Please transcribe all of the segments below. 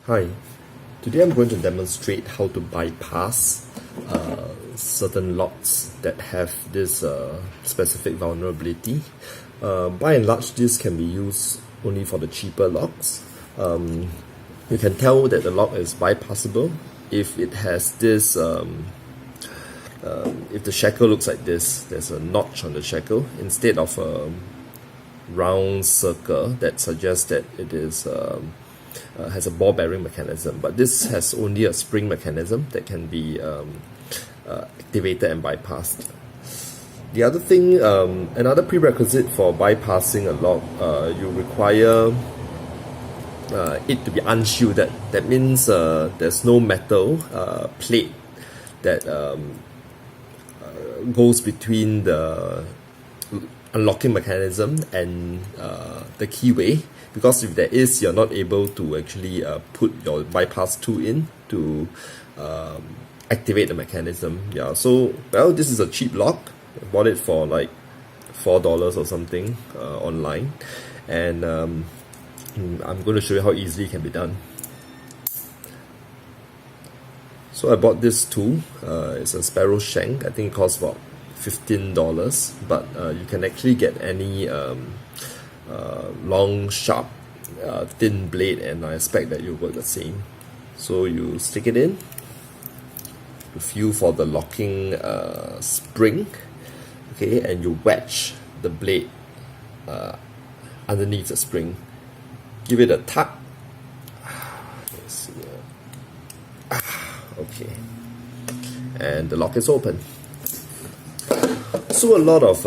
Hi, today I'm going to demonstrate how to bypass certain locks that have this specific vulnerability. By and large, this can be used only for the cheaper locks. You can tell that the lock is bypassable if it has this, if the shackle looks like this, there's a notch on the shackle instead of a round circle that suggests that it is has a ball bearing mechanism, but this has only a spring mechanism that can be activated and bypassed. The other thing, another prerequisite for bypassing a lock, you require it to be unshielded. That means there's no metal plate that goes between the unlocking mechanism and the keyway, because if there is, you're not able to actually put your bypass tool in to activate the mechanism. Yeah, so well, this is a cheap lock. I bought it for like $4 or something online, and I'm going to show you how easily it can be done. So I bought this tool. It's a sparrow shank. I think it costs about $15, but you can actually get any long, sharp, thin blade, and I expect that it will work the same. So you stick it in, you feel for the locking spring, okay, and you wedge the blade underneath the spring. Give it a tug. Let's see. Okay, and the lock is open. So a lot of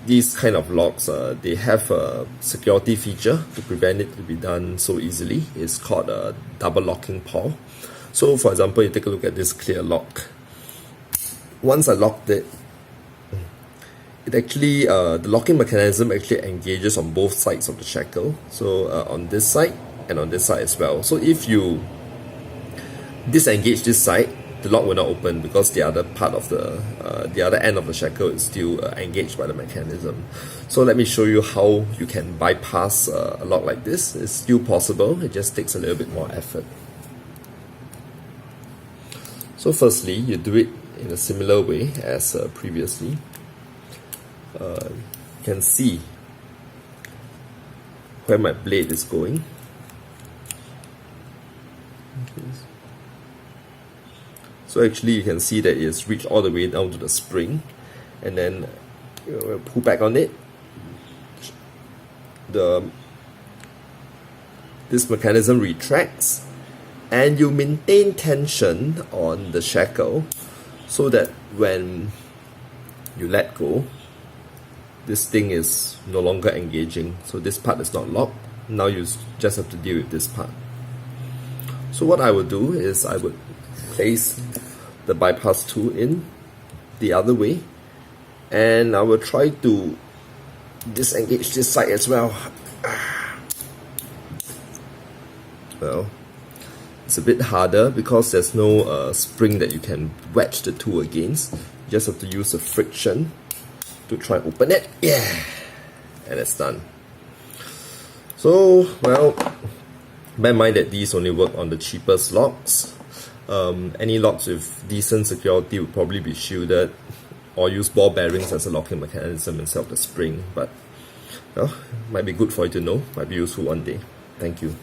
these kind of locks, they have a security feature to prevent it to be done so easily. It's called a double locking pawl. So for example, you take a look at this clear lock. Once I locked it, it actually, the locking mechanism actually engages on both sides of the shackle. So on this side and on this side as well. So if you disengage this side, the lock will not open because the other part of the other end of the shackle is still engaged by the mechanism. So let me show you how you can bypass a lock like this. It's still possible, it just takes a little bit more effort. So firstly, you do it in a similar way as previously. You can see where my blade is going. Okay. So actually you can see that it's reached all the way down to the spring, and then you pull back on it. This mechanism retracts, and you maintain tension on the shackle so that when you let go, this thing is no longer engaging. So this part is not locked. Now you just have to deal with this part. So what I would do is I would place the bypass tool in the other way, and I will try to disengage this side as well. Well, it's a bit harder because there's no spring that you can wedge the tool against. You just have to use the friction to try and open it. Yeah, and it's done. So, well, bear in mind that these only work on the cheapest locks. Any locks with decent security will probably be shielded or use ball bearings as a locking mechanism instead of the spring, but well, might be good for you to know, might be useful one day. Thank you.